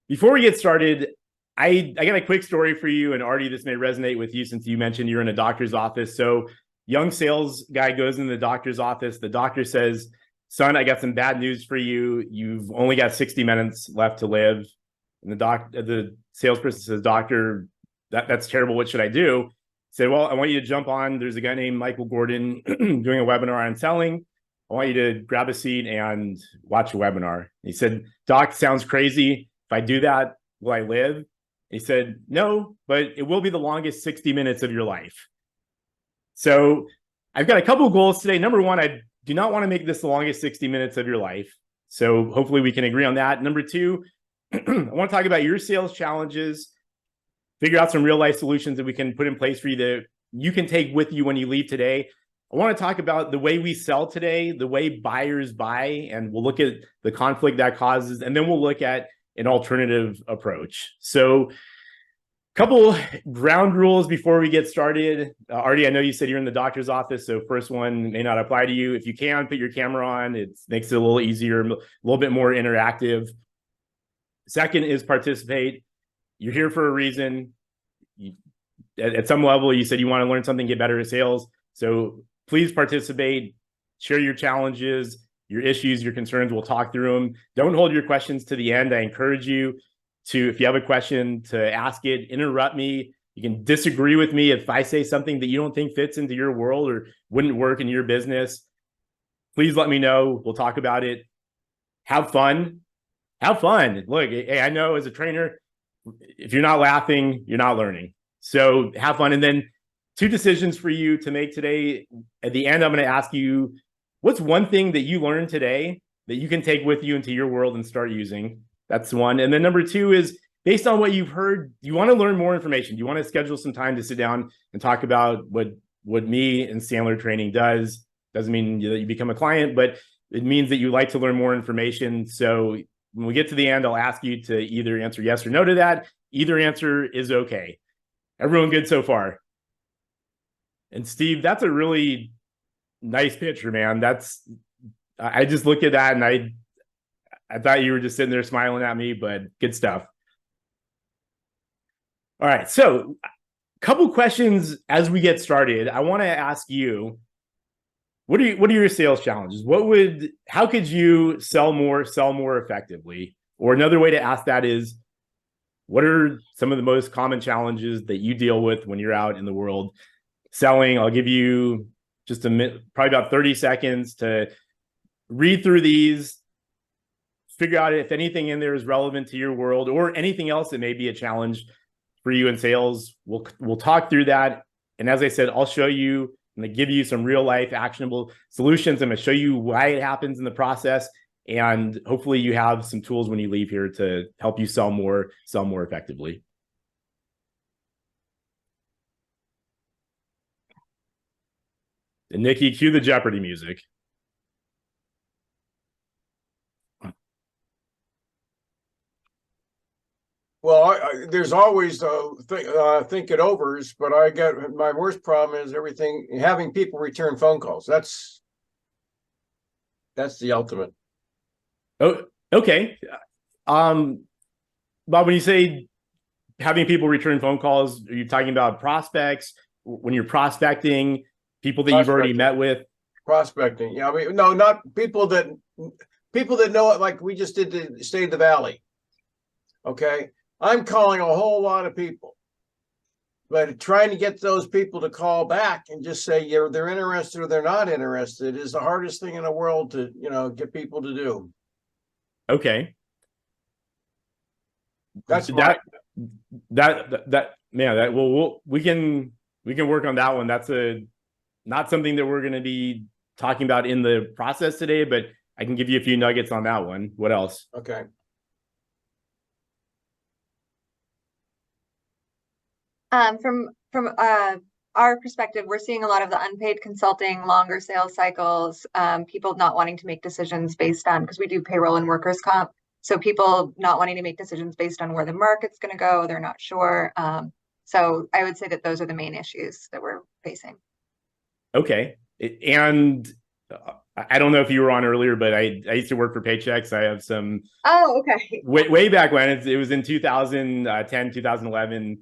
Before we get started, I got a quick story for you, and Artie, this may resonate with you since you mentioned you're in a doctor's office. So, young sales guy goes in the doctor's office. The doctor says, "Son, I got some bad news for you. You've only got 60 minutes left to live." And the salesperson says, "Doctor, that's terrible. What should I do?" He said, "Well, I want you to jump on. There's a guy named Michael Gordon doing a webinar on selling. I want you to grab a seat and watch a webinar." He said, "Doc, sounds crazy. If I do that, will I live?" He said, "No, but it will be the longest 60 minutes of your life." So I've got a couple of goals today. Number one, I do not want to make this the longest 60 minutes of your life. So hopefully we can agree on that. Number two, I want to talk about your sales challenges, figure out some real life solutions that we can put in place for you that you can take with you when you leave today. I want to talk about the way we sell today, the way buyers buy, and we'll look at the conflict that causes, and then we'll look at an alternative approach. So, couple ground rules before we get started. Artie, I know you said you're in the doctor's office, so first one may not apply to you. If you can, put your camera on. It makes it a little easier, a little bit more interactive. Second is participate. You're here for a reason. At some level, you said you want to learn something, get better at sales. So please participate, share your challenges, your issues, your concerns. We'll talk through them. Don't hold your questions to the end. I encourage you to, if you have a question, to ask it, interrupt me. You can disagree with me if I say something that you don't think fits into your world or wouldn't work in your business. Please let me know. We'll talk about it. Have fun. Have fun. Look, hey, I know as a trainer, if you're not laughing, you're not learning. So have fun. And then two decisions for you to make today. At the end, I'm going to ask you, what's one thing that you learned today that you can take with you into your world and start using? That's one. And then number two is, based on what you've heard, do you want to learn more information? Do you want to schedule some time to sit down and talk about what me and Sandler Training does? Doesn't mean that you become a client, but it means that you like to learn more information. So when we get to the end, I'll ask you to either answer yes or no to that. Either answer is okay. Everyone good so far? And Steve, that's a really nice picture, man. I just looked at that and I thought you were just sitting there smiling at me, but good stuff. All right. So a couple questions as we get started. I want to ask you, what are your sales challenges? How could you sell more effectively? Or another way to ask that is, what are some of the most common challenges that you deal with when you're out in the world selling? I'll give you just probably about 30 seconds to read through these, figure out if anything in there is relevant to your world or anything else that may be a challenge for you in sales. We'll talk through that. And as I said, I'll show you, I'm going to give you some real life actionable solutions. I'm going to show you why it happens in the process. And hopefully you have some tools when you leave here to help you sell more effectively. And Nikki, cue the Jeopardy music. Well, there's always think it overs, but I get my worst problem is having people return phone calls. That's the ultimate. Oh, okay. Bob, when you say having people return phone calls, are you talking about prospects? When you're prospecting, people that you've already met with? Prospecting. Yeah, I mean, no, not people that know it, like we just did the State of the Valley. Okay. I'm calling a whole lot of people, but trying to get those people to call back and just say they're interested or they're not interested is the hardest thing in the world to get people to do. Okay. That's we can work on that one. That's not something that we're going to be talking about in the process today, but I can give you a few nuggets on that one. What else? Okay. From our perspective, we're seeing a lot of the unpaid consulting, longer sales cycles, people not wanting to make decisions based on, because we do payroll and workers' comp. So people not wanting to make decisions based on where the market's going to go. They're not sure. So I would say that those are the main issues that we're facing. Okay. And I don't know if you were on earlier, but I used to work for Paychex. I have some Oh, okay. way back when it was in 2010, 2011.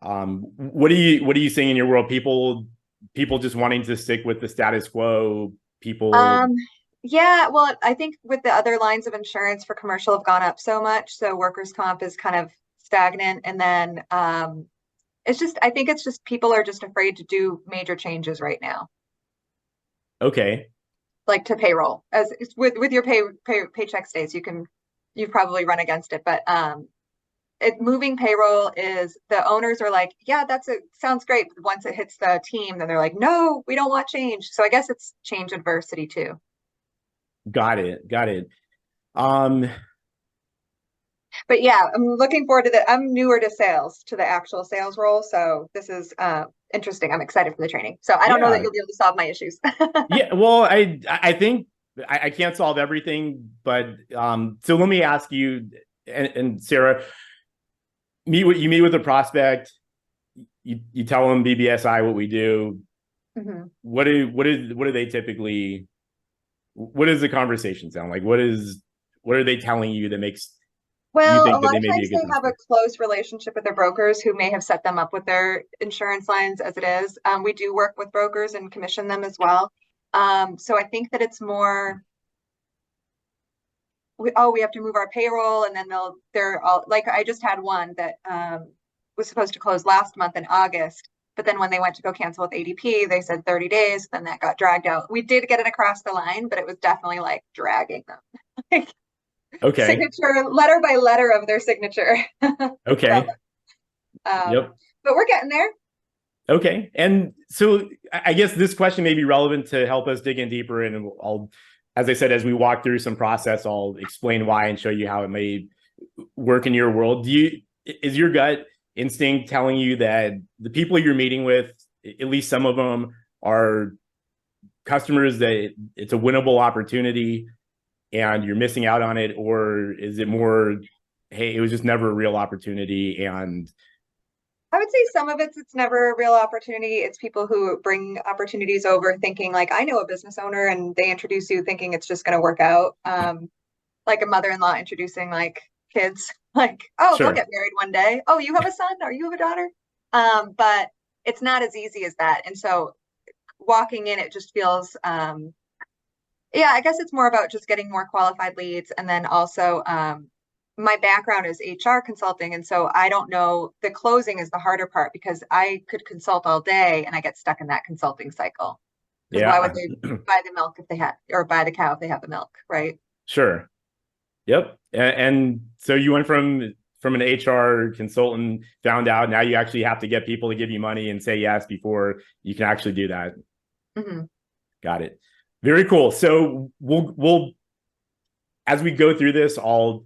What are you seeing in your world? People just wanting to stick with the status quo. People. Um, yeah, well, I think with the other lines of insurance for commercial have gone up so much, so workers' comp is kind of stagnant. And then it's just, I think it's just people are just afraid to do major changes right now, Okay. like to payroll. As with your paycheck stays, you've probably run against it, but moving payroll is the owners are like, yeah, sounds great. But once it hits the team, then they're like, no, we don't want change. So I guess it's change adversity too. Got it. Got it. Um, But yeah, I'm looking forward to I'm newer to sales, to the actual sales role. So this is interesting. I'm excited for the training. So I don't know that yeah. you'll be able to solve my issues. Yeah. Well, I think I can't solve everything, but so let me ask you and Sarah, meet with a prospect, you tell them BBSI what we do. Mhm. What do they typically, what does the conversation sound like? What are they telling you that makes you Well, a think that lot they of may be a times good they have a prospect? close relationship with their brokers who may have set them up with their insurance lines as it is. We do work with brokers and commission them as well. So I think that it's more, we have to move our payroll, and then they're all like, I just had one that was supposed to close last month in August, but then when they went to go cancel with ADP, they said 30 days, then that got dragged out. We did get it across the line, but it was definitely like dragging them. Like Okay. signature, letter by letter of their signature. So, Okay. um, Yep. but we're getting there. Okay. And so I guess this question may be relevant to help us dig in deeper. And I'll, as I said, as we walk through some process, I'll explain why and show you how it may work in your world. Is your gut instinct telling you that the people you're meeting with, at least some of them, are customers that it's a winnable opportunity and you're missing out on it? Or is it more, hey, it was just never a real opportunity and I would say some of it's never a real opportunity. It's people who bring opportunities over thinking like, I know a business owner, and they introduce you thinking it's just going to work out. Like a mother-in-law introducing like kids, like, oh, they'll sure. get married one day. Oh, you have a son, or you have a daughter. But it's not as easy as that. And so walking in, it just feels, yeah, I guess it's more about just getting more qualified leads. And then also, my background is HR consulting. And so I don't know, the closing is the harder part because I could consult all day and I get stuck in that consulting cycle. Because why would Yeah. they buy the milk if they had, or buy the cow if they have the milk, right? Sure. Yep. And so you went from an HR consultant, found out now you actually have to get people to give you money and say yes before you can actually do that. Hmm. Got it. Very cool. So we'll as we go through this, I'll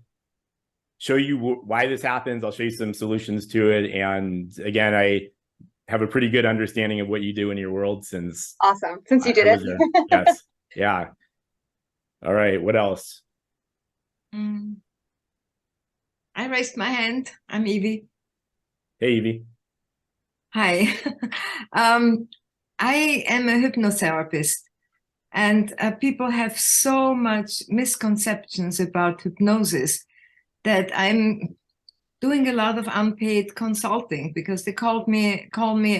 show you why this happens. I'll show you some solutions to it. And again, I have a pretty good understanding of what you do in your world since Awesome. Since you I did it. was there. Yes. Yeah. All right. What else? Mm. I raised my hand. I'm Evie. Hey, Evie. Hi. um, I am a hypnotherapist, and people have so much misconceptions about hypnosis that I'm doing a lot of unpaid consulting because they call me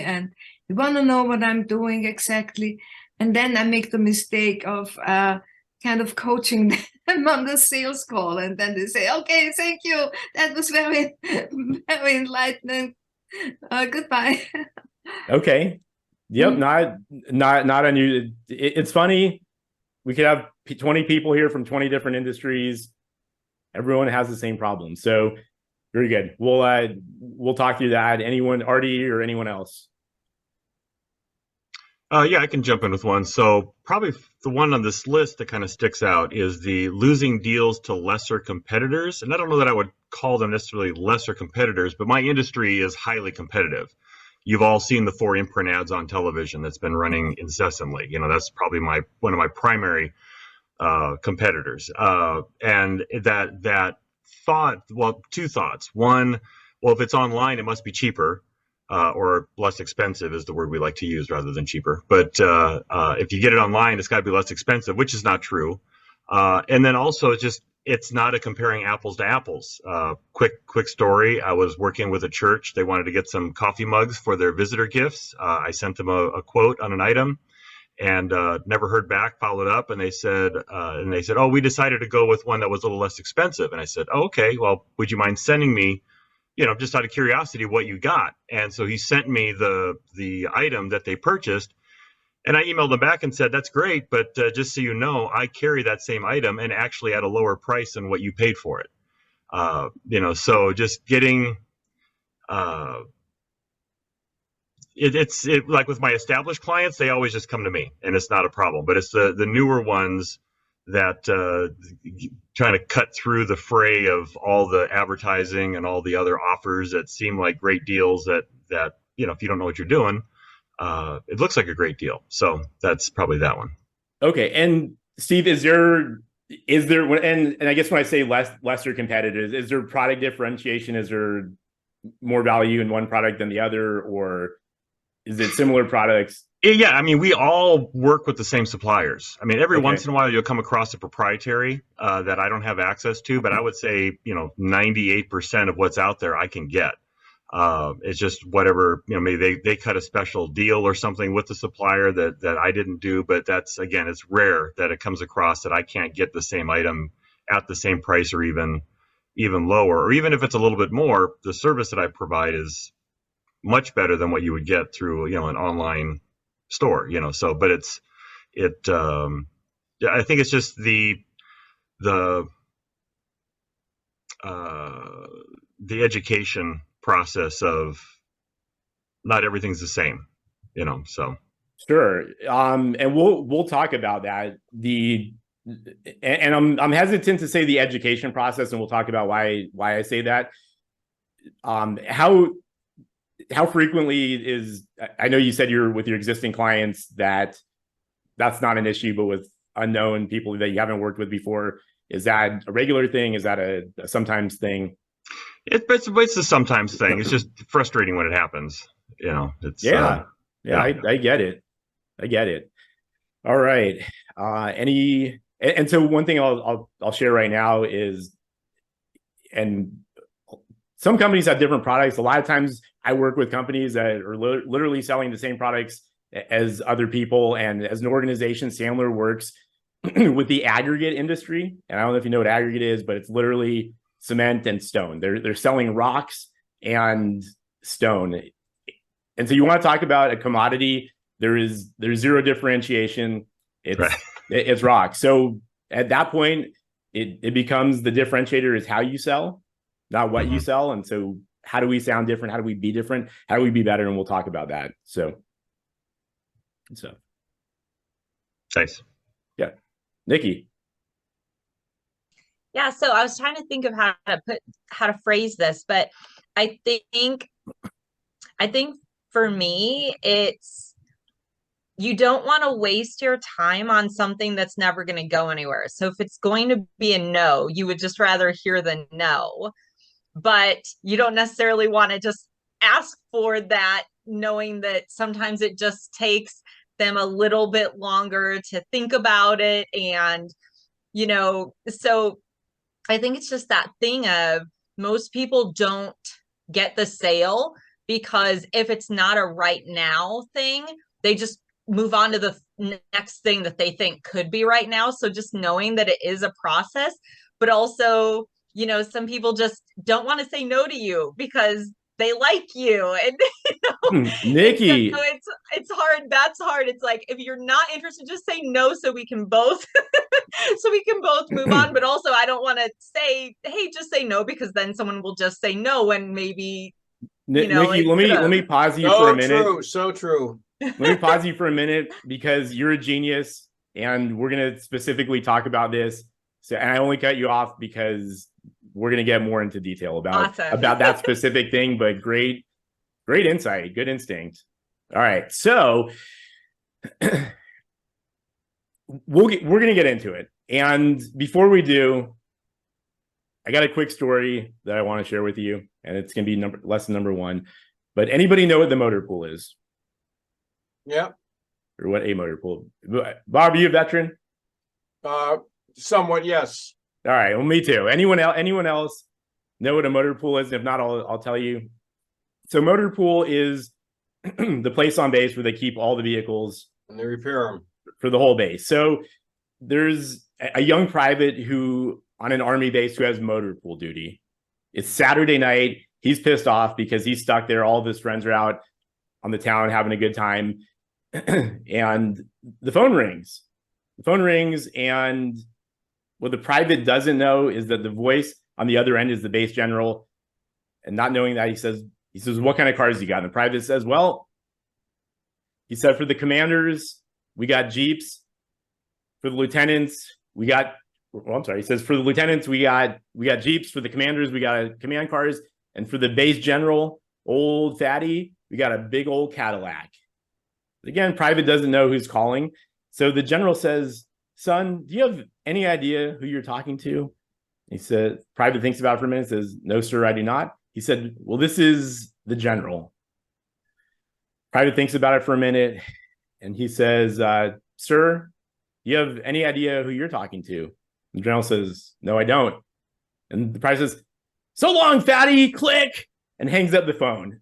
and they want to know what I'm doing exactly. And then I make the mistake of kind of coaching them on the sales call. And then they say, okay, thank you. That was very, very enlightening. Goodbye. Okay. Yep. Not unusual. It's funny. We could have 20 people here from 20 different industries. Everyone has the same problem. So very good. We'll talk through that. Anyone, Artie or anyone else? Yeah, I can jump in with one. So probably the one on this list that kind of sticks out is the losing deals to lesser competitors. And I don't know that I would call them necessarily lesser competitors, but my industry is highly competitive. You've all seen the 4imprint ads on television that's been running incessantly. You know, that's probably one of my primary competitors. And that thought, well, two thoughts. One, well, if it's online, it must be cheaper. or less expensive is the word we like to use rather than cheaper. But if you get it online, it's got to be less expensive, which is not true. And then also it's not a comparing apples to apples. Quick story. I was working with a church. They wanted to get some coffee mugs for their visitor gifts. I sent them a quote on an item and never heard back, followed up. And they said, oh, we decided to go with one that was a little less expensive. And I said, oh, okay, well, would you mind sending me, just out of curiosity, what you got? And so he sent me the item that they purchased. And I emailed them back and said, that's great, but just so you know, I carry that same item and actually at a lower price than what you paid for it. So just getting, it's like with my established clients, they always just come to me and it's not a problem, but it's the newer ones that trying to cut through the fray of all the advertising and all the other offers that seem like great deals that if you don't know what you're doing, it looks like a great deal. So that's probably that one. Okay. And Steve, is there, and I guess when I say lesser competitors, is there product differentiation? Is there more value in one product than the other, or is it similar products? Yeah, I mean, we all work with the same suppliers. I mean, every once in a while you'll come across a proprietary that I don't have access to, but I would say, 98% of what's out there I can get. It's just whatever, maybe they cut a special deal or something with the supplier that I didn't do, but that's, again, it's rare that it comes across that I can't get the same item at the same price or even lower, or even if it's a little bit more, the service that I provide is much better than what you would get through, an online store, so, but I think it's just the education process of not everything's the same, so. Sure. And we'll talk about that. And I'm hesitant to say the education process, and we'll talk about why I say that. How frequently is, I know you said you're with your existing clients that's not an issue, but with unknown people that you haven't worked with before, is that a regular thing? Is that a sometimes thing? It's a sometimes thing. It's just frustrating when it happens. It's I get it. I get it. All right. And so one thing I'll share right now is, and some companies have different products. A lot of times I work with companies that are literally selling the same products as other people. And as an organization, Sandler works with the aggregate industry. And I don't know if you know what aggregate is, but it's literally cement and stone. They're selling rocks and stone. And so you want to talk about a commodity, there's zero differentiation. It's rock. So at that point, it becomes the differentiator is how you sell, not what you sell. And so how do we sound different? How do we be different? How do we be better? And we'll talk about that. So nice. Yeah. Nikki. Yeah, so I was trying to think of how to phrase this, but I think for me, it's, you don't want to waste your time on something that's never going to go anywhere. So if it's going to be a no, you would just rather hear the no, but you don't necessarily want to just ask for that, knowing that sometimes it just takes them a little bit longer to think about it. And, so I think it's just that thing of most people don't get the sale because if it's not a right now thing, they just move on to the next thing that they think could be right now. So just knowing that it is a process, but also, some people just don't want to say no to you because they like you. And Nikki, so it's hard. That's hard. It's like, if you're not interested, just say no so we can both move on. But also I don't want to say, hey, just say no, because then someone will just say no and maybe Nikki, let me pause you for a minute. So true. Let me pause you for a minute because you're a genius and we're going to specifically talk about this. So, and I only cut you off because we're going to get more into detail about that specific thing, but great insight, good instinct. All right. So we're going to get into it. And before we do, I got a quick story that I want to share with you, and it's going to be lesson number one. But anybody know what the motor pool is, Yeah, or what a motor pool? Bob, are you a veteran? somewhat, yes. All right, well, me too. Anyone else? Anyone else know what a motor pool is? If not, I'll tell you. So, motor pool is the place on base where they keep all the vehicles And they repair them. for the whole base. So, there's a young private who on an army base who has motor pool duty. It's Saturday night. He's pissed off because he's stuck there. All of his friends are out on the town having a good time, and the phone rings. The phone rings, and what the private doesn't know is that the voice on the other end is the base general. And not knowing that, he says, what kind of cars you got? And the private says, well, he said, for the commanders, we got Jeeps. For the lieutenants, we got, well, I'm sorry. He says, for the lieutenants, we got Jeeps. For the commanders, we got command cars. And for the base general, old fatty, we got a big old Cadillac. Again, private doesn't know who's calling. So the general says, son, do you have any idea who you're talking to? He said, private thinks about it for a minute, says, no, sir, I do not. He said, well, this is the general. Private thinks about it for a minute, and he says, sir, do you have any idea who you're talking to? The general says, no, I don't. And the private says, so long, fatty, click, and hangs up the phone.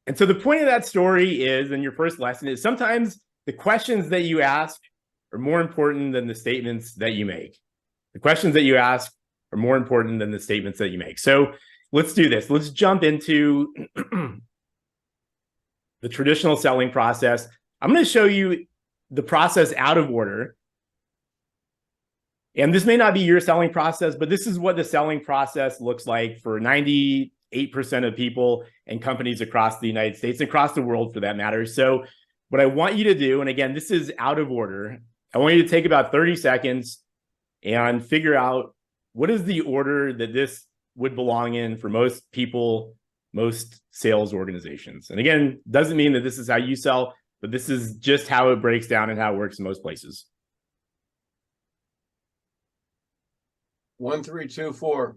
And so the point of that story is, and your first lesson is, sometimes the questions that you ask are more important than the statements that you make. The questions that you ask are more important than the statements that you make. So let's do this. Let's jump into the traditional selling process. I'm going to show you the process out of order. And this may not be your selling process, but this is what the selling process looks like for 98% of people and companies across the United States, across the world for that matter. So what I want you to do, and again, this is out of order, I want you to take about 30 seconds and figure out what is the order that this would belong in for most people, most sales organizations. And again, doesn't mean that this is how you sell, but this is just how it breaks down and how it works in most places. 1, 3, 2, 4.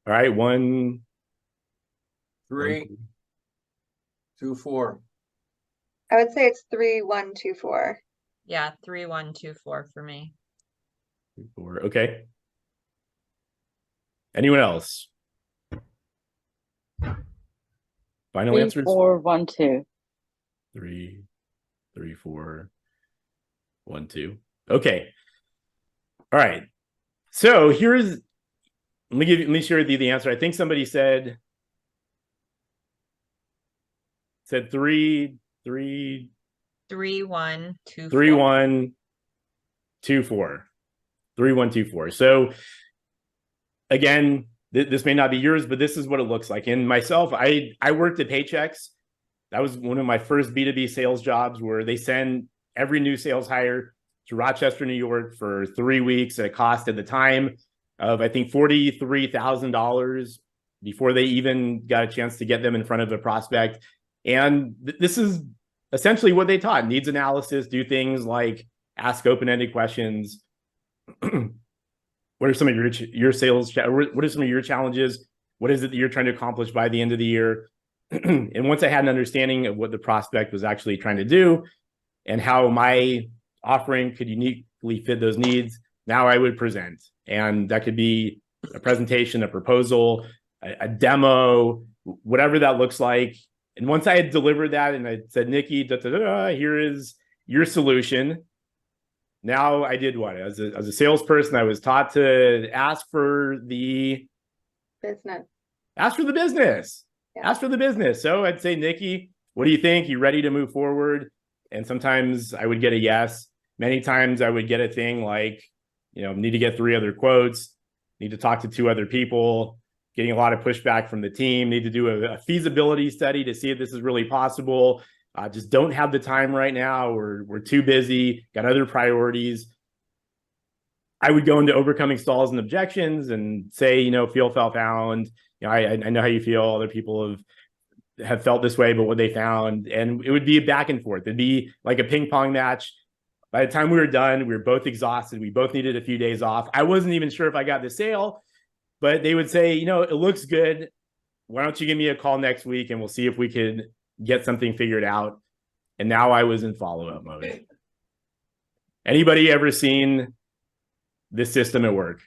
All right, 1, 3, 2, 4. I would say it's 3, 1, 2, 4. Yeah, 3, 1, 2, 4 for me. 4. Okay. Anyone else? Final 3, answers? 4, 1, 2. 3, 3, 4, 1, 2. Okay. All right. So here's, let me share with you the answer. I think somebody said 3, 3, 3, 1, 2, 3, 4. 1, 2, 4. 3, 1, 2, 4. So again, this may not be yours, but this is what it looks like. And myself, I worked at Paychex. That was one of my first B2B sales jobs, where they send every new sales hire to Rochester, New York for 3 weeks at a cost at the time of, I think, $43,000 before they even got a chance to get them in front of a prospect. And this is essentially what they taught: needs analysis, do things like ask open-ended questions. What are some of your sales? What are some of your challenges? What is it that you're trying to accomplish by the end of the year? And once I had an understanding of what the prospect was actually trying to do and how my offering could uniquely fit those needs, now I would present. And that could be a presentation, a proposal, a demo, whatever that looks like. And once I had delivered that and I said, Nikki, here is your solution. Now I did what? As a salesperson, I was taught to ask for the Business. Ask for the business. Yeah. Ask for the business. So I'd say, Nikki, what do you think? You ready to move forward? And sometimes I would get a yes. Many times I would get a thing like, need to get 3 other quotes, need to talk to 2 other people, getting a lot of pushback from the team, need to do a feasibility study to see if this is really possible. Just don't have the time right now. We're too busy, got other priorities. I would go into overcoming stalls and objections and say, feel, felt, found. I know how you feel. Other people have felt this way, but what they found. And it would be a back and forth. It'd be like a ping pong match. By the time we were done, we were both exhausted. We both needed a few days off. I wasn't even sure if I got the sale, but they would say, it looks good. why don't you give me a call next week and we'll see if we could get something figured out. And now I was in follow-up mode. Anybody ever seen this system at work?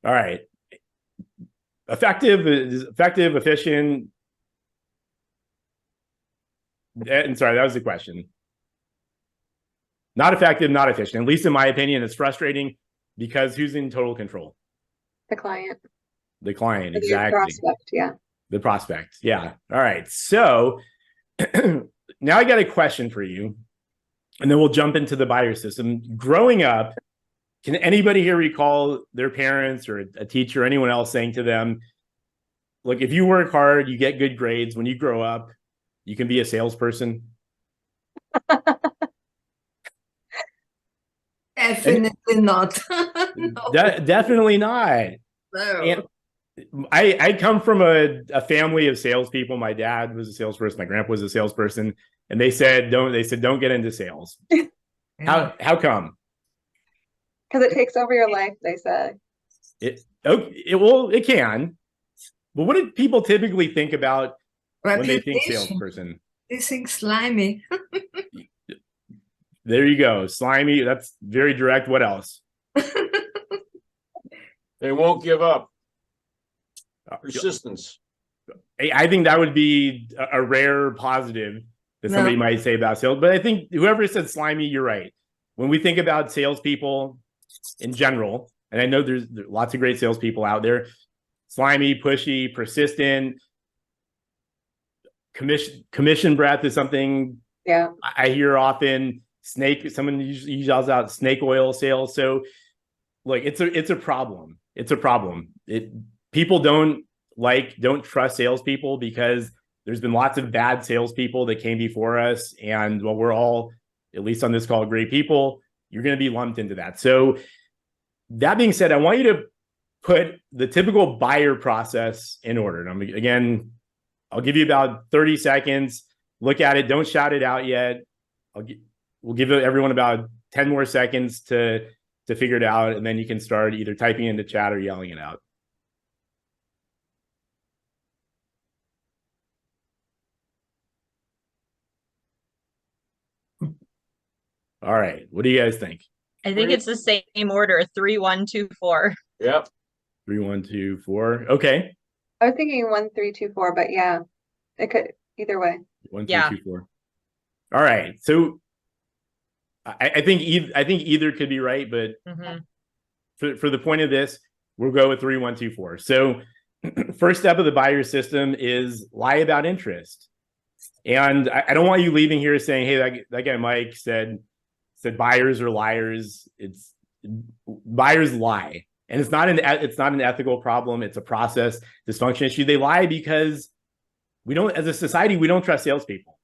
All right. Effective, efficient. And sorry, that was the question. Not effective, not efficient. At least in my opinion, it's frustrating because who's in total control? The client. The client, Or the exactly. prospect, yeah. The prospect. Yeah. All right. So now I got a question for you, and then we'll jump into the buyer system. Growing up, can anybody here recall their parents or a teacher or anyone else saying to them, look, if you work hard, you get good grades. When you grow up, you can be a salesperson? Definitely not. No. Definitely not. No. And I come from a family of salespeople. My dad was a salesperson. My grandpa was a salesperson, and they said don't get into sales. Yeah. How come? Because it takes over your life, they say. It can. But what do people typically think about when they think Reputation. salesperson? They think slimy. There you go. Slimy. That's very direct. What else? They won't give up. Persistence. I think that would be a rare positive that somebody might say about sales. But I think whoever said slimy, you're right. When we think about salespeople in general, and I know there's lots of great salespeople out there, slimy, pushy, persistent, commission breath is something Yeah. I hear often. Someone usually yells out snake oil sales. So look, it's a problem. It's a problem. People don't trust salespeople because there's been lots of bad salespeople that came before us. And while we're all, at least on this call, great people, you're going to be lumped into that. So that being said, I want you to put the typical buyer process in order. And again, I'll give you about 30 seconds. Look at it. Don't shout it out yet. We'll give everyone about 10 more seconds to figure it out. And then you can start either typing into chat or yelling it out. All right. What do you guys think? I think it's the same order, 3, 1, 2, 4. Yep. 3, 1, 2, 4. Okay. I was thinking 1, 3, 2, 4, but yeah, it could either way. 1, 2, Yeah. 2, 4. All right. So I think either could be right, but Mhm. for the point of this, we'll go with 3, 1, 2, 4. So first step of the buyer system is lie about interest. And I don't want you leaving here saying, hey, that guy Mike said buyers are liars. Buyers lie. And it's not an ethical problem. It's a process dysfunction issue. They lie because as a society, we don't trust salespeople.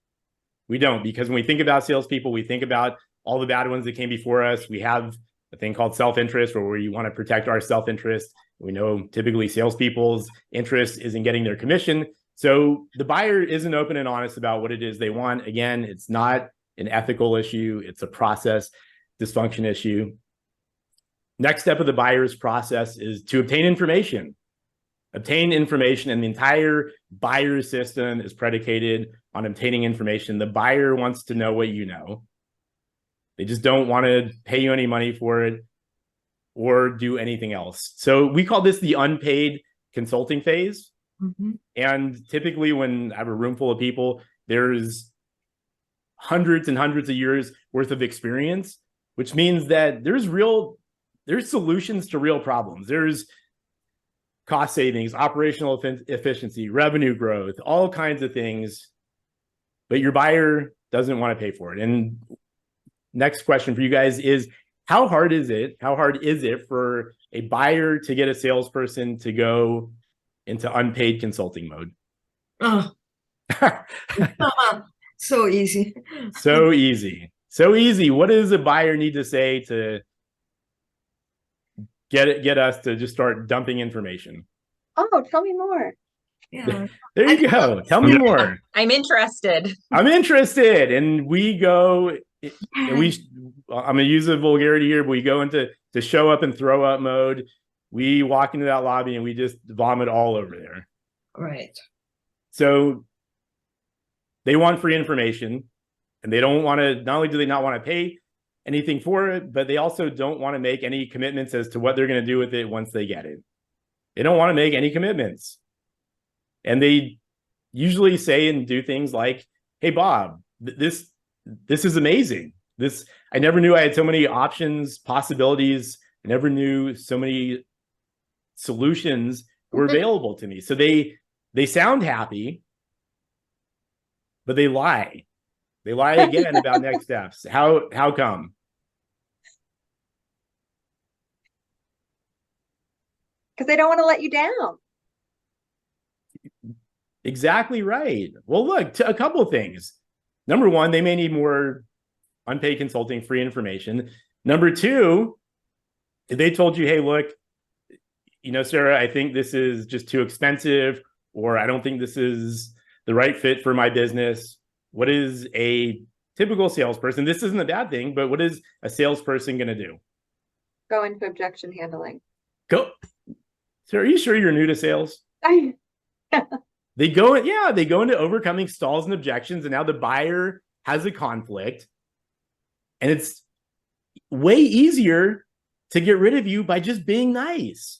We don't, because when we think about salespeople, we think about all the bad ones that came before us. We have a thing called self-interest, where we want to protect our self-interest. We know typically salespeople's interest is in getting their commission. So the buyer isn't open and honest about what it is they want. Again, it's not an ethical issue. It's a process dysfunction issue. Next step of the buyer's process is to obtain information. Obtain information, and the entire buyer system is predicated on obtaining information. The buyer wants to know what you know. They just don't want to pay you any money for it or do anything else. So we call this the unpaid consulting phase. Mhm. And typically when I have a room full of people, there's hundreds and hundreds of years worth of experience, which means that there's solutions to real problems. There's cost savings, operational efficiency, revenue growth, all kinds of things, but your buyer doesn't want to pay for it. And next question for you guys is, how hard is it for a buyer to get a salesperson to go into unpaid consulting mode? Oh. So easy. So easy. What does a buyer need to say to get us to just start dumping information? Oh, tell me more. Yeah. There you go. Tell me more. I'm interested. I'm interested. And we go, and I'm gonna use a vulgarity here, but we go into show up and throw up mode. we walk into that lobby and we just vomit all over there. Right. So they want free information, and they don't want to, not only do they not want to pay anything for it, but they also don't want to make any commitments as to what they're going to do with it once they get it. They don't want to make any commitments. And they usually say and do things like, hey, Bob, this is amazing. I never knew I had so many options, possibilities. I never knew so many solutions were available to me. So they sound happy, but they lie. They lie again about next steps. How come? Because they don't want to let you down. Exactly right. Well, look, a couple of things. Number one, they may need more unpaid consulting, free information. Number two, if they told you, hey, look, Sarah, I think this is just too expensive, or I don't think this is the right fit for my business. What is a typical salesperson? This isn't a bad thing, but what is a salesperson going to do? Go into objection handling. Go. So are you sure you're new to sales? They go into overcoming stalls and objections, and now the buyer has a conflict. And it's way easier to get rid of you by just being nice.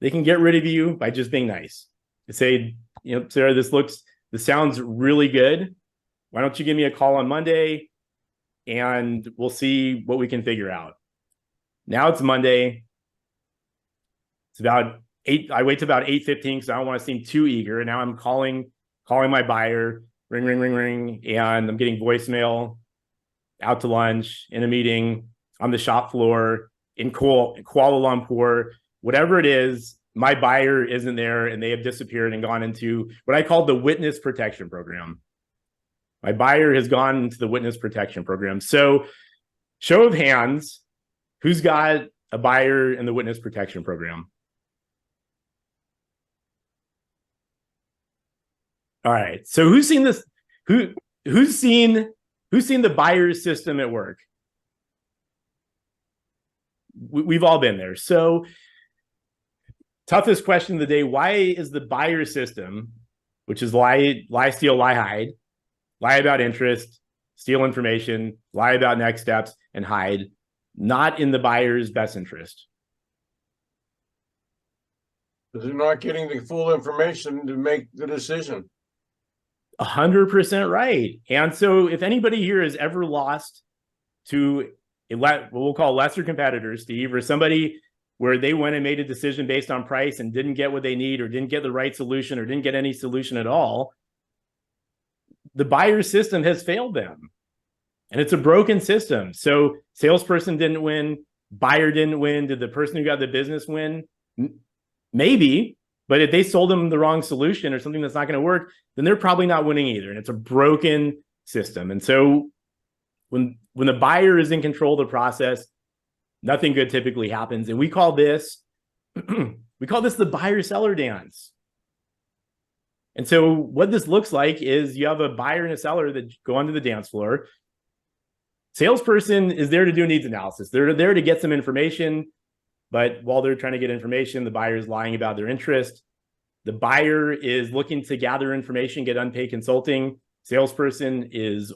They can get rid of you by just being nice. They say, Sarah, this sounds really good. Why don't you give me a call on Monday and we'll see what we can figure out. Now it's Monday. It's about 8. I wait till about 8:15 because I don't want to seem too eager. And now I'm calling my buyer, ring, ring, ring, ring. And I'm getting voicemail, out to lunch, in a meeting, on the shop floor, in Kuala Lumpur, whatever it is. My buyer isn't there, and they have disappeared and gone into what I call the witness protection program. My buyer has gone into the witness protection program. So, show of hands, who's got a buyer in the witness protection program? All right. So, who's seen this? Who's seen the buyer's system at work? We've all been there. So, toughest question of the day, why is the buyer system, which is lie, steal, lie, hide, lie about interest, steal information, lie about next steps, and hide, not in the buyer's best interest? Because they're not getting the full information to make the decision. 100% right. And so if anybody here has ever lost to what we'll call lesser competitors, Steve, or somebody where they went and made a decision based on price and didn't get what they need, or didn't get the right solution, or didn't get any solution at all, the buyer system has failed them. And it's a broken system. So salesperson didn't win, buyer didn't win. Did the person who got the business win? Maybe, but if they sold them the wrong solution or something that's not going to work, then they're probably not winning either. And it's a broken system. And so when the buyer is in control of the process, nothing good typically happens. And we call this the buyer-seller dance. And so what this looks like is you have a buyer and a seller that go onto the dance floor. Salesperson is there to do a needs analysis. They're there to get some information, but while they're trying to get information, the buyer is lying about their interest. The buyer is looking to gather information, get unpaid consulting. Salesperson is,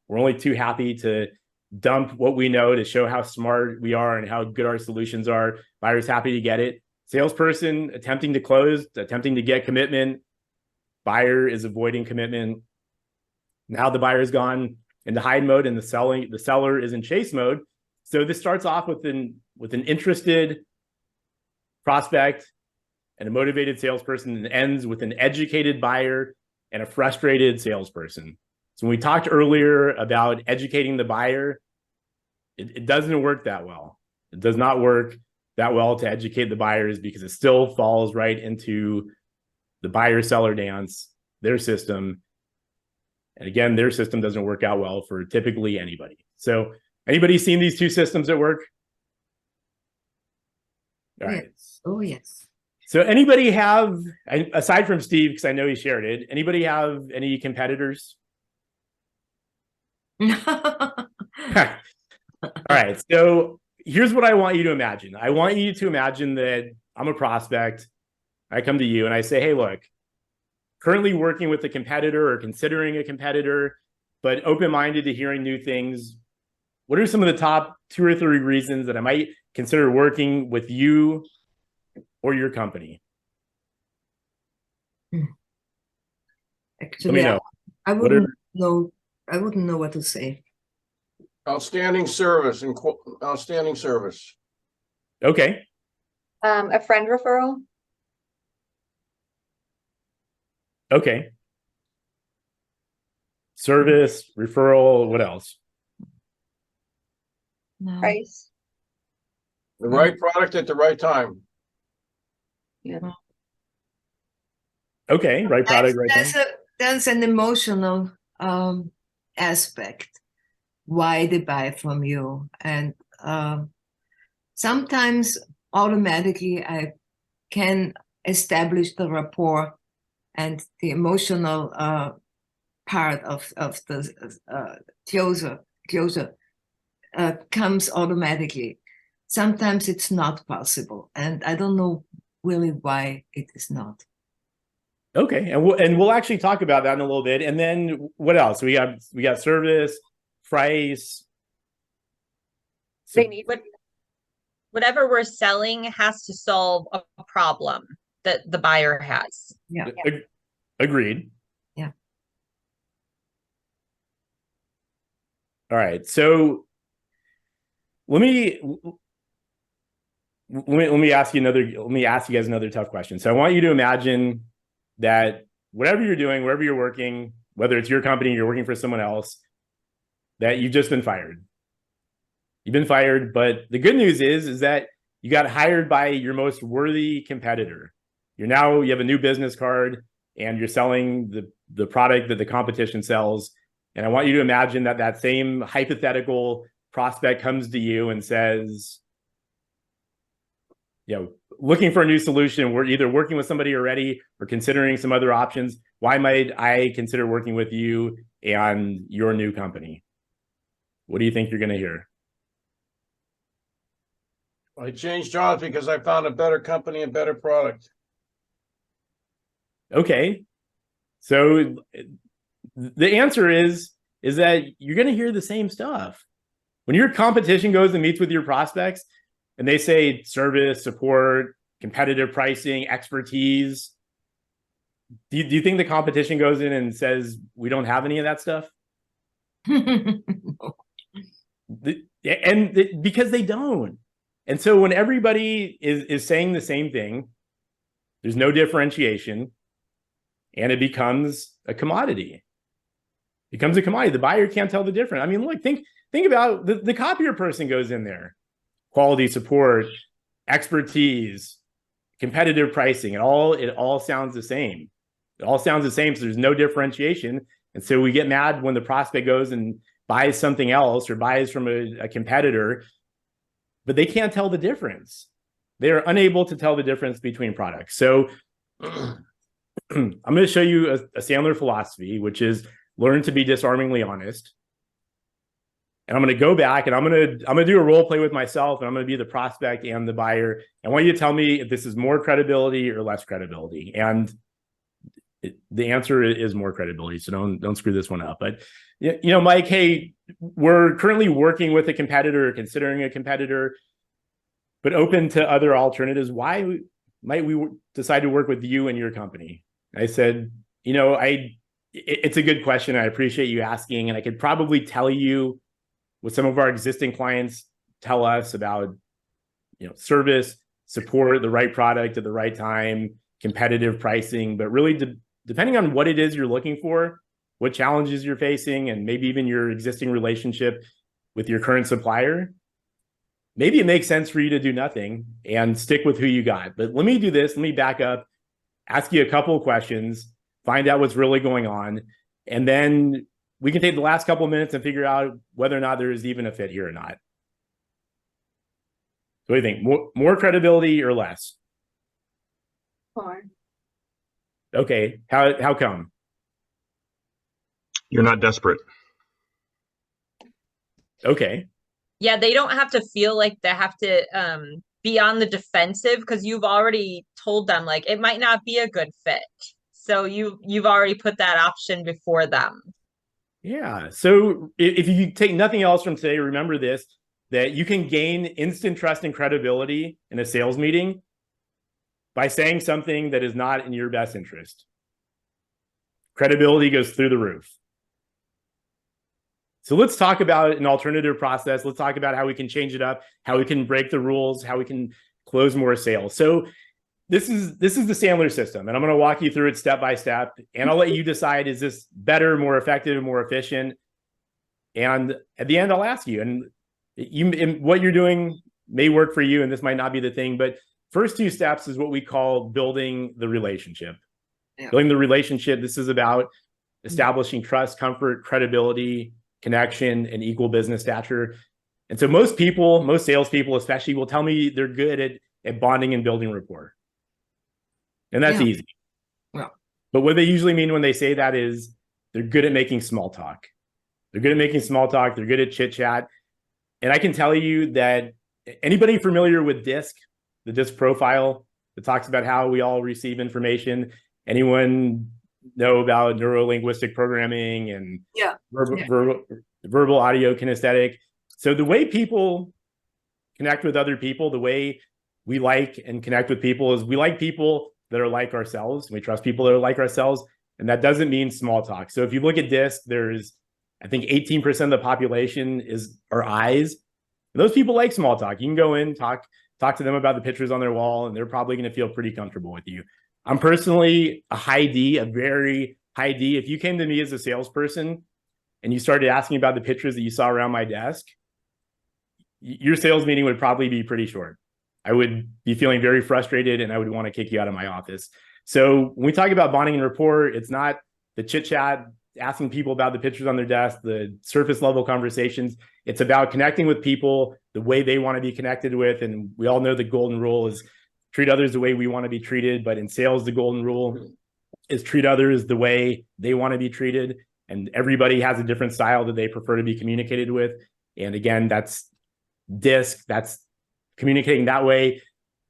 we're only too happy to dump what we know to show how smart we are and how good our solutions are. Buyer's happy to get it. Salesperson attempting to close, attempting to get commitment. Buyer is avoiding commitment. Now the buyer is gone into hide mode and the seller is in chase mode. So this starts off with an interested prospect and a motivated salesperson, and ends with an educated buyer and a frustrated salesperson. So when we talked earlier about educating the buyer, it doesn't work that well. It does not work that well to educate the buyers because it still falls right into the buyer-seller dance, their system. And again, their system doesn't work out well for typically anybody. So anybody seen these two systems at work? All right. Yes. Oh, yes. So anybody have, aside from Steve, because I know he shared it, anybody have any competitors? All right. So here's what I want you to imagine. I want you to imagine that I'm a prospect. I come to you and I say, hey, look, currently working with a competitor or considering a competitor, but open-minded to hearing new things. What are some of the top 2 or 3 reasons that I might consider working with you or your company? Actually, know. I What are- wouldn't know. I wouldn't know what to say. Outstanding service and outstanding service. Okay. A friend referral. Okay. Service, referral, what else? No. Price. The right product at the right time. Okay, right product, right There's time. there's an emotional aspect why they buy from you, and sometimes automatically I can establish the rapport and the emotional part of the closure comes automatically. Sometimes it's not possible, and I don't know really why it is not. Okay, and we'll actually talk about that in a little bit. And then what else? We got service, price. They need Whatever we're selling has to solve a problem that the buyer has. Yeah. Agreed. Yeah. All right. So let me ask you guys another tough question. So I want you to imagine that whatever you're doing, wherever you're working, whether it's your company, you're working for someone else, that you've just been fired. You've been fired, but the good news is that you got hired by your most worthy competitor. You have a new business card and you're selling the product that the competition sells. And I want you to imagine that same hypothetical prospect comes to you and says, looking for a new solution. We're either working with somebody already or considering some other options. Why might I consider working with you and your new company? What do you think you're going to hear? I changed jobs because I found a better company and better product. Okay. So the answer is that you're going to hear the same stuff. When your competition goes and meets with your prospects and they say service, support, competitive pricing, expertise, do you think the competition goes in and says, we don't have any of that stuff? No. Because they don't. And so when everybody is saying the same thing, there's no differentiation, and it becomes a commodity. The buyer can't tell the difference. I mean, look, think about the copier person goes in there. Quality, support, expertise, competitive pricing. It all sounds the same. It all sounds the same. So there's no differentiation. And so we get mad when the prospect goes and buys something else or buys from a competitor, but they can't tell the difference. They're unable to tell the difference between products. So I'm going to show you a Sandler philosophy, which is learn to be disarmingly honest. And I'm going to go back and I'm going to do a role play with myself, and I'm going to be the prospect and the buyer. I want you to tell me if this is more credibility or less credibility. And the answer is more credibility. So don't screw this one up. But Mike, hey, we're currently working with a competitor, considering a competitor, but open to other alternatives. Why might we decide to work with you and your company? I said, it's a good question. I appreciate you asking. And I could probably tell you what some of our existing clients tell us about, service, support, the right product at the right time, competitive pricing, but really depending on what it is you're looking for, what challenges you're facing, and maybe even your existing relationship with your current supplier, maybe it makes sense for you to do nothing and stick with who you got. But let me do this. Let me back up, ask you a couple of questions, find out what's really going on, and then we can take the last couple of minutes and figure out whether or not there is even a fit here or not. So what do you think? More credibility or less? More. Okay. How come? You're not desperate. Okay. Yeah, they don't have to feel like they have to be on the defensive because you've already told them like it might not be a good fit. So you've already put that option before them. Yeah. So if you take nothing else from today, remember this, that you can gain instant trust and credibility in a sales meeting by saying something that is not in your best interest. Credibility goes through the roof. So let's talk about an alternative process. Let's talk about how we can change it up, how we can break the rules, how we can close more sales. So this is the Sandler system, and I'm going to walk you through it step by step, and I'll let you decide, is this better, more effective, more efficient? And at the end, I'll ask you, and what you're doing may work for you, and this might not be the thing, but first two steps is what we call building the relationship. Yeah. Building the relationship, this is about establishing trust, comfort, credibility, connection, and equal business stature. And so most salespeople especially, will tell me they're good at bonding and building rapport. And that's easy. Yeah. But what they usually mean when they say that is they're good at making small talk. They're good at making small talk. They're good at chit chat. And I can tell you that anybody familiar with DISC, the DISC profile that talks about how we all receive information, anyone know about neuro-linguistic programming and verbal audio kinesthetic? So the way people connect with other people, the way we like and connect with people is we like people that are like ourselves. We trust people that are like ourselves. And that doesn't mean small talk. So if you look at DISC, there's, I think 18% of the population are eyes. And those people like small talk. You can go in, talk to them about the pictures on their wall, and they're probably going to feel pretty comfortable with you. I'm personally a high D, a very high D. If you came to me as a salesperson and you started asking about the pictures that you saw around my desk, your sales meeting would probably be pretty short. I would be feeling very frustrated and I would want to kick you out of my office. So when we talk about bonding and rapport, it's not the chit chat, asking people about the pictures on their desk, the surface level conversations. It's about connecting with people the way they want to be connected with. And we all know the golden rule is treat others the way we want to be treated. But in sales, the golden rule is treat others the way they want to be treated. And everybody has a different style that they prefer to be communicated with. And again, that's DISC, that's communicating that way,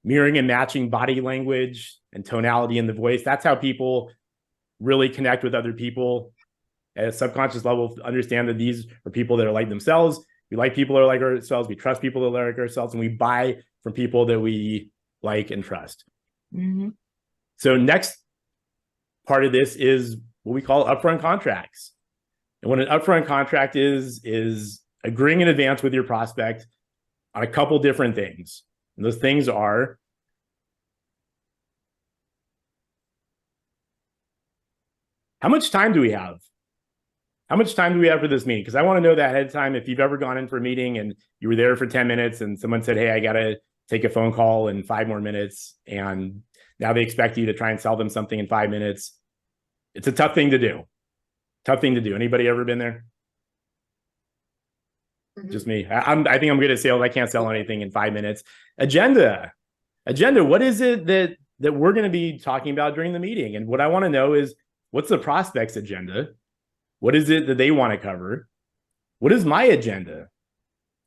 mirroring and matching body language and tonality in the voice. That's how people really connect with other people at a subconscious level, understand that these are people that are like themselves. We like people that are like ourselves. We trust people that are like ourselves, and we buy from people that we like and trust. Mm-hmm. So next part of this is what we call upfront contracts. And what an upfront contract is agreeing in advance with your prospect on a couple different things. And those things are how much time do we have? How much time do we have for this meeting? Because I want to know that ahead of time. If you've ever gone in for a meeting and you were there for 10 minutes and someone said, hey, I got to take a phone call in 5 more minutes, and now they expect you to try and sell them something in 5 minutes. It's a tough thing to do. Tough thing to do. Anybody ever been there? Mhm. Just me. I think I'm good at sales. I can't sell anything in 5 minutes. Agenda. What is it that we're going to be talking about during the meeting? And what I want to know is, what's the prospect's agenda? What is it that they want to cover? What is my agenda?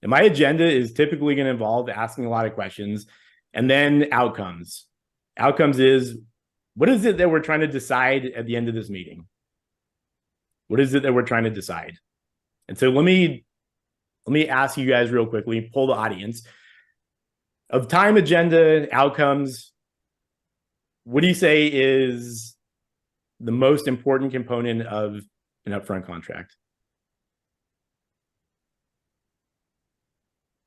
And my agenda is typically going to involve asking a lot of questions, and then outcomes. Outcomes is, what is it that we're trying to decide at the end of this meeting? What is it that we're trying to decide? And so let me ask you guys real quickly, poll the audience. Of time, agenda, outcomes, what do you say is the most important component of an upfront contract?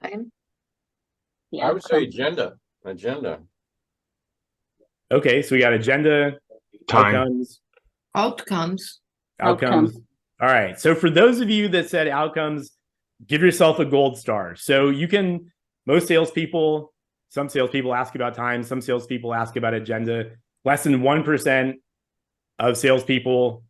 Fine. I would say agenda. Okay, so we got agenda, Time. outcomes. Outcomes. All right. So for those of you that said outcomes, give yourself a gold star. So you can, some salespeople ask about time, some salespeople ask about agenda. Less than 1% of salespeople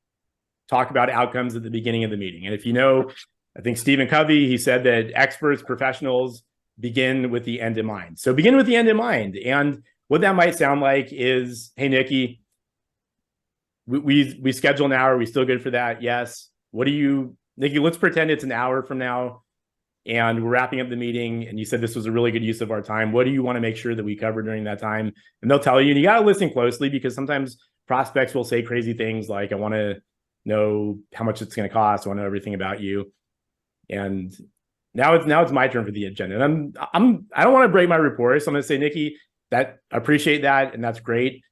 talk about outcomes at the beginning of the meeting. And if you know, I think Stephen Covey, he said that experts, professionals begin with the end in mind. So begin with the end in mind. And what that might sound like is, hey, Nikki, we schedule an hour. Are we still good for that? Yes. Nikki, let's pretend it's an hour from now. and we're wrapping up the meeting, and you said this was a really good use of our time. What do you want to make sure that we cover during that time? And they'll tell you, and you got to listen closely, because sometimes prospects will say crazy things like, I want to know how much it's going to cost. I want to know everything about you. And now it's my turn for the agenda. And I don't want to break my rapport. So I'm going to say, Nikki, that I appreciate that. And that's great.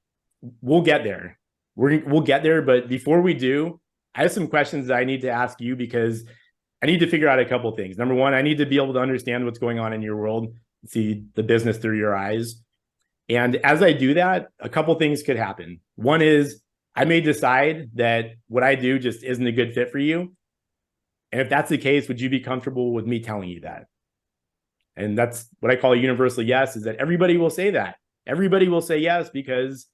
We'll get there. We'll get there. But before we do, I have some questions that I need to ask you, because I need to figure out a couple of things. Number one, I need to be able to understand what's going on in your world, see the business through your eyes. And as I do that, a couple of things could happen. One is I may decide that what I do just isn't a good fit for you. And if that's the case, would you be comfortable with me telling you that? And that's what I call a universal yes, is that everybody will say that. Everybody will say yes, because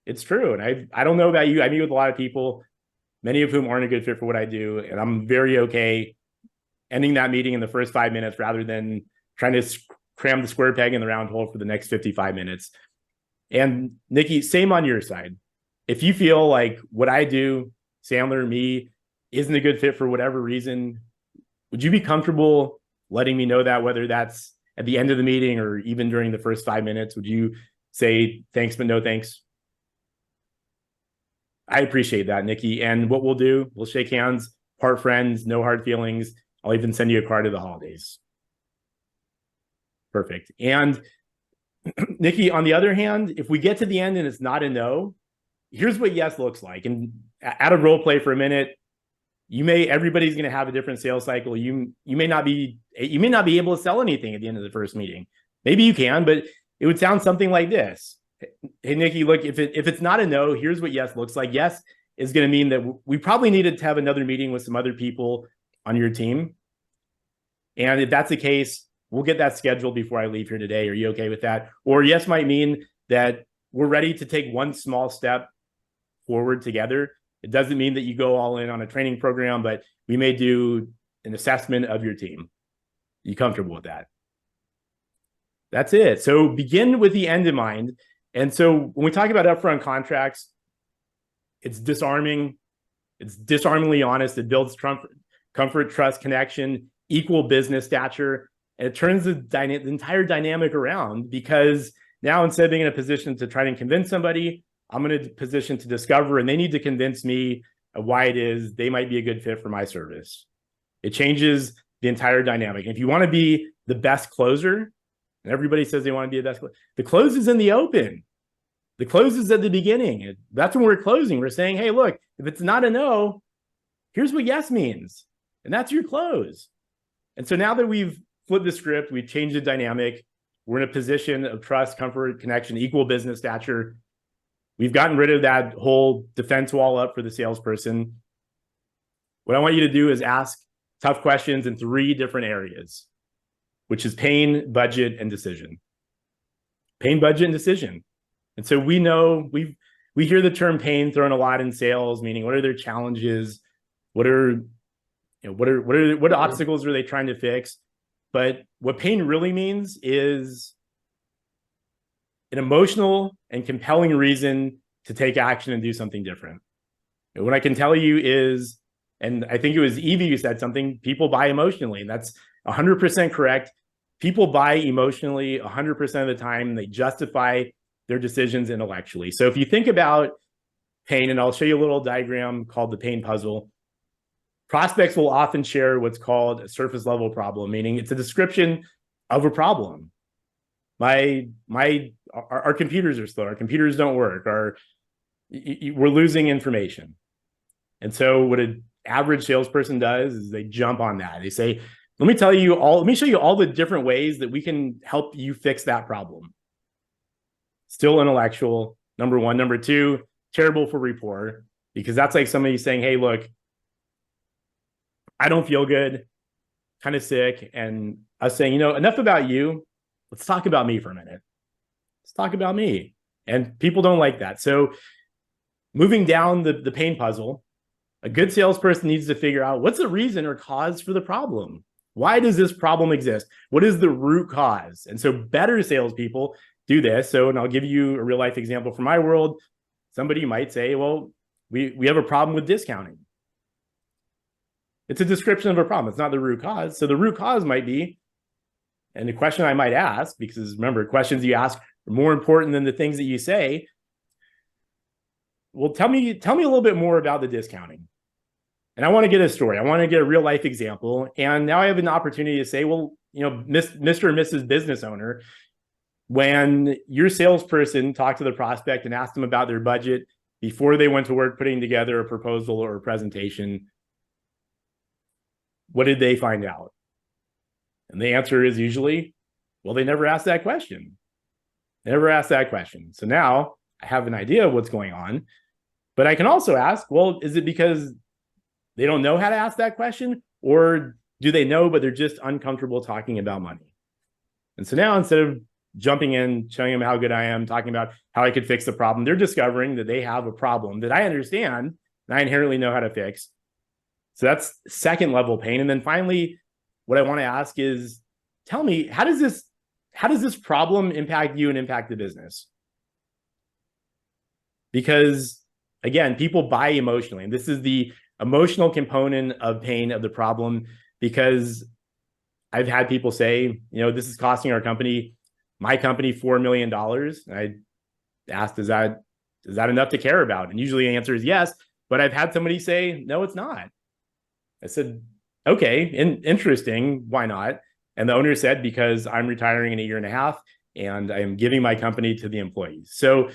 it's true. And I don't know about you. I meet with a lot of people, many of whom aren't a good fit for what I do. And I'm very okay ending that meeting in the first 5 minutes rather than trying to cram the square peg in the round hole for the next 55 minutes. And Nikki, same on your side. If you feel like what I do, Sandler, me, isn't a good fit for whatever reason, would you be comfortable letting me know that, whether that's at the end of the meeting or even during the first 5 minutes? Would you say thanks, but no thanks? I appreciate that, Nikki. And what we'll do, we'll shake hands, part friends, no hard feelings. I'll even send you a card of the holidays. Perfect. And Nikki, on the other hand, if we get to the end and it's not a no, here's what yes looks like. And add a role play for a minute. Everybody's going to have a different sales cycle. You may not be able to sell anything at the end of the first meeting. Maybe you can, but it would sound something like this. Hey, Nikki, look, if it's not a no, here's what yes looks like. Yes is going to mean that we probably needed to have another meeting with some other people on your team. And if that's the case, we'll get that scheduled before I leave here today. Are you okay with that? Or yes might mean that we're ready to take one small step forward together. It doesn't mean that you go all in on a training program, but we may do an assessment of your team. Are you comfortable with that? That's it. So begin with the end in mind. And so when we talk about upfront contracts, it's disarming. It's disarmingly honest. It builds comfort, trust, connection, equal business stature. And it turns the entire dynamic around, because now instead of being in a position to try and convince somebody, I'm in a position to discover, and they need to convince me of why it is they might be a good fit for my service. It changes the entire dynamic. And if you want to be the best closer, and everybody says they want to be the best closer, the close is in the open. The close is at the beginning. That's when we're closing. We're saying, hey, look, if it's not a no, here's what yes means. And that's your close. And so now that we've flipped the script, we've changed the dynamic, we're in a position of trust, comfort, connection, equal business stature. We've gotten rid of that whole defense wall up for the salesperson. What I want you to do is ask tough questions in 3 different areas, which is pain, budget, and decision. Pain, budget, and decision. And so we know we hear the term pain thrown a lot in sales, meaning what are their challenges? What obstacles are they trying to fix? But what pain really means is an emotional and compelling reason to take action and do something different. And what I can tell you is, and I think it was Evie who said something, people buy emotionally, and that's 100% correct. People buy emotionally 100% of the time. They justify their decisions intellectually. So if you think about pain, and I'll show you a little diagram called the pain puzzle, prospects will often share what's called a surface level problem, meaning it's a description of a problem. Our computers are slow. Our computers don't work. We're losing information. And so what an average salesperson does is they jump on that. They say, let me show you all the different ways that we can help you fix that problem. Still intellectual, number one. Number two, terrible for rapport, because that's like somebody saying, hey, look, I don't feel good, kind of sick. And us saying, enough about you. Let's talk about me for a minute. Let's talk about me. And people don't like that. So moving down the pain puzzle, a good salesperson needs to figure out what's the reason or cause for the problem. Why does this problem exist? What is the root cause? And so better salespeople do this. So, and I'll give you a real life example from my world. Somebody might say, well, we have a problem with discounting. It's a description of a problem. It's not the root cause. So the root cause might be, and the question I might ask, because remember, questions you ask are more important than the things that you say. Well, tell me a little bit more about the discounting. And I want to get a story. I want to get a real life example. And now I have an opportunity to say, well, Mr. and Mrs. Business Owner, when your salesperson talked to the prospect and asked them about their budget before they went to work putting together a proposal or a presentation, what did they find out? And the answer is usually, well, they never asked that question. They never asked that question. So now I have an idea of what's going on, but I can also ask, well, is it because they don't know how to ask that question, or do they know, but they're just uncomfortable talking about money? And so now, instead of jumping in, showing them how good I am, talking about how I could fix the problem, they're discovering that they have a problem that I understand and I inherently know how to fix. So that's second level pain. And then finally, what I want to ask is, tell me, how does this problem impact you and impact the business? Because again, people buy emotionally, and this is the emotional component of pain of the problem, because I've had people say, this is costing my company $4 million. And I asked, is that enough to care about? And usually the answer is yes, but I've had somebody say, no, it's not. I said, okay, interesting. Why not? And the owner said, because I'm retiring in a year and a half and I am giving my company to the employees. So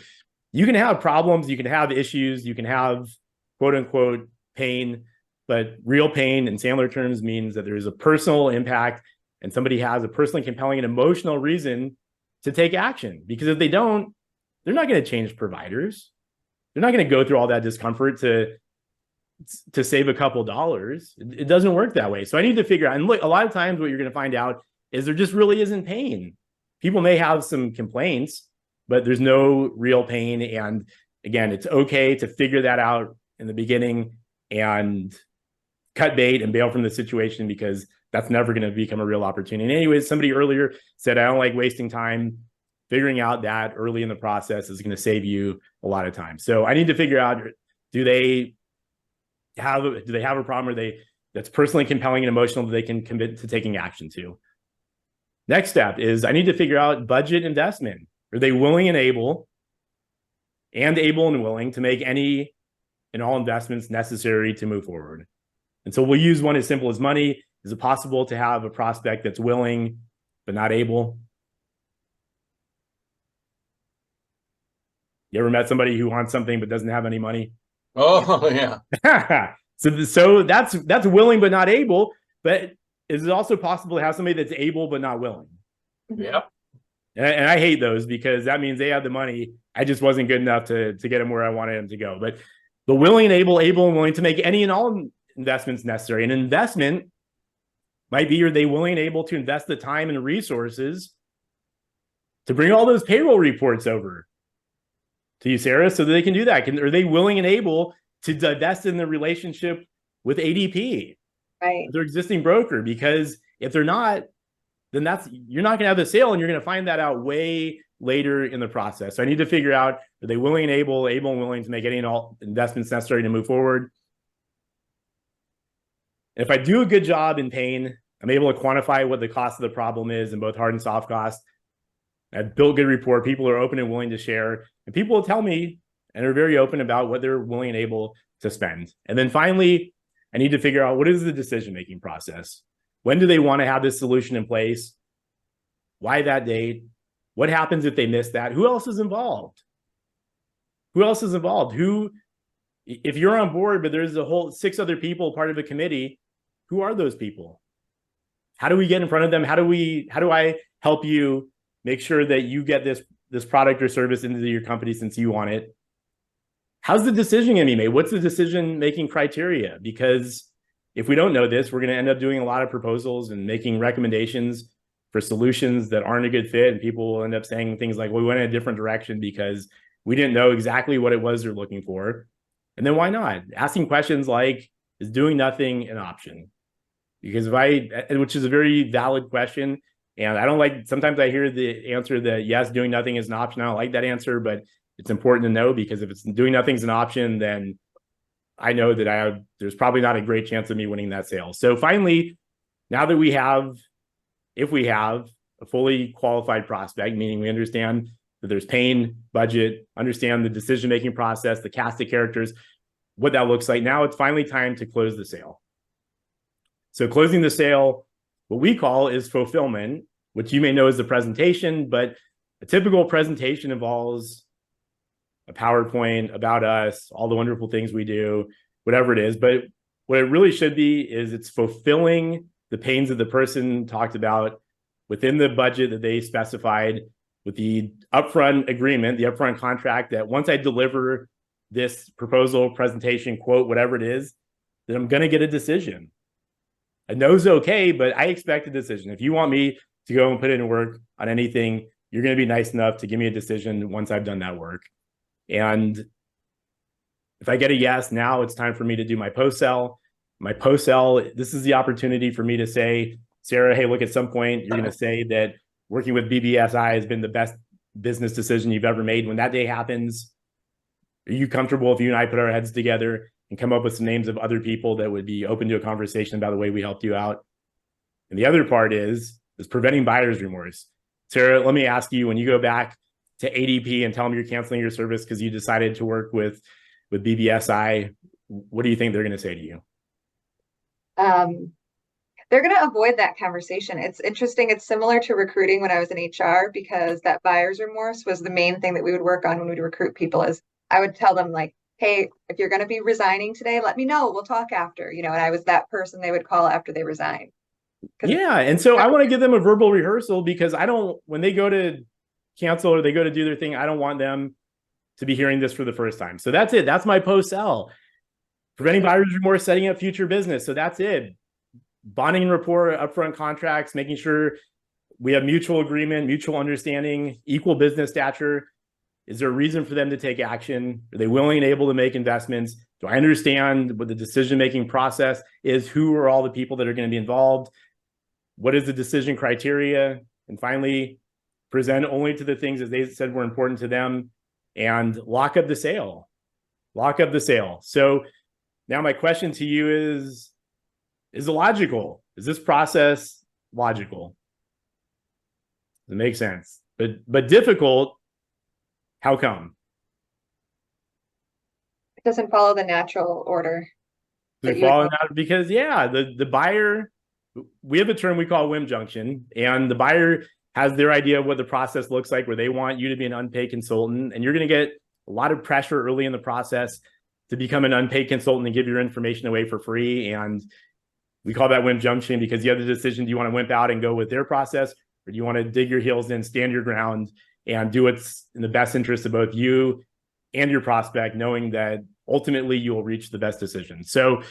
you can have problems, you can have issues, you can have quote unquote pain, but real pain in Sandler terms means that there is a personal impact and somebody has a personally compelling and emotional reason to take action. Because if they don't, they're not going to change providers. They're not going to go through all that discomfort to save a couple dollars. It doesn't work that way. So I need to figure out, and look, a lot of times what you're going to find out is there just really isn't pain. People may have some complaints, but there's no real pain. And again, it's okay to figure that out in the beginning and cut bait and bail from the situation, because that's never going to become a real opportunity. And anyways, somebody earlier said, I don't like wasting time. Figuring out that early in the process is going to save you a lot of time. So I need to figure out, do they have a problem that's personally compelling and emotional that they can commit to taking action to? Next step is I need to figure out budget investment. Are they willing and able and willing to make any and all investments necessary to move forward? And so we'll use one as simple as money. Is it possible to have a prospect that's willing but not able? You ever met somebody who wants something but doesn't have any money? Oh, yeah. So that's willing but not able. But is it also possible to have somebody that's able but not willing? Yep. And I hate those, because that means they have the money. I just wasn't good enough to get them where I wanted them to go. But the willing and able and willing to make any and all investments necessary. An investment might be, are they willing and able to invest the time and resources to bring all those payroll reports over to you, Sarah, so that they can do that? Are they willing and able to divest in the relationship with ADP, Right. their existing broker? Because if they're not, then you're not going to have the sale, and you're going to find that out way later in the process. So I need to figure out, are they willing and able and willing to make any and all investments necessary to move forward? If I do a good job in pain, I'm able to quantify what the cost of the problem is in both hard and soft costs. I've built good rapport. People are open and willing to share, and people will tell me and are very open about what they're willing and able to spend. And then finally, I need to figure out, what is the decision-making process? When do they want to have this solution in place? Why that date? What happens if they miss that? Who else is involved? If you're on board, but there's a whole 6 other people part of the committee, who are those people? How do we get in front of them? How do I help you make sure that you get this product or service into your company since you want it? How's the decision going to be made? What's the decision-making criteria? Because if we don't know this, we're going to end up doing a lot of proposals and making recommendations for solutions that aren't a good fit. And people will end up saying things like, well, we went in a different direction because we didn't know exactly what it was they're looking for. And then why not? Asking questions like, is doing nothing an option? Because which is a very valid question. And I don't like, sometimes I hear the answer that yes, doing nothing is an option. I don't like that answer, but it's important to know, because if it's doing nothing is an option, then I know that there's probably not a great chance of me winning that sale. So finally, now that if we have a fully qualified prospect, meaning we understand that there's pain, budget, understand the decision-making process, the cast of characters, what that looks like. Now it's finally time to close the sale. So closing the sale, what we call is fulfillment, which you may know as the presentation, but a typical presentation involves a PowerPoint about us, all the wonderful things we do, whatever it is. But what it really should be is it's fulfilling the pains that the person talked about within the budget that they specified, with the upfront agreement, the upfront contract, that once I deliver this proposal, presentation, quote, whatever it is, then I'm going to get a decision. A no's okay, but I expect a decision. If you want me to go and put in work on anything, you're going to be nice enough to give me a decision once I've done that work. And if I get a yes, now it's time for me to do my post-sell. My post-sell, this is the opportunity for me to say, Sarah, hey, look, at some point, you're going to say that working with BBSI has been the best business decision you've ever made. When that day happens, are you comfortable if you and I put our heads together and come up with some names of other people that would be open to a conversation about the way we helped you out? And the other part is preventing buyer's remorse. Sarah, let me ask you, when you go back to ADP and tell them you're canceling your service because you decided to work with BBSI, what do you think they're going to say to you? They're going to avoid that conversation. It's interesting. It's similar to recruiting when I was in HR, because that buyer's remorse was the main thing that we would work on when we'd recruit people. Is I would tell them, like, hey, if you're going to be resigning today, let me know. We'll talk after, and I was that person they would call after they resigned. Yeah. And so I want to give them a verbal rehearsal, because when they go to cancel or they go to do their thing, I don't want them to be hearing this for the first time. So that's it. That's my post-sell. Preventing buyer's remorse, setting up future business. So that's it. Bonding and rapport, upfront contracts, making sure we have mutual agreement, mutual understanding, equal business stature. Is there a reason for them to take action? Are they willing and able to make investments? Do I understand what the decision-making process is? Who are all the people that are going to be involved? What is the decision criteria? And finally, present only to the things that they said were important to them, and lock up the sale. Lock up the sale. So now my question to you is it logical? Is this process logical? Does it make sense? But difficult. How come? It doesn't follow the natural order. Because the buyer, we have a term we call whim junction, and the buyer has their idea of what the process looks like, where they want you to be an unpaid consultant, and you're going to get a lot of pressure early in the process to become an unpaid consultant and give your information away for free. And we call that whim junction, because you have the decision: do you want to wimp out and go with their process, or do you want to dig your heels in, stand your ground, and do what's in the best interest of both you and your prospect, knowing that ultimately you will reach the best decision? So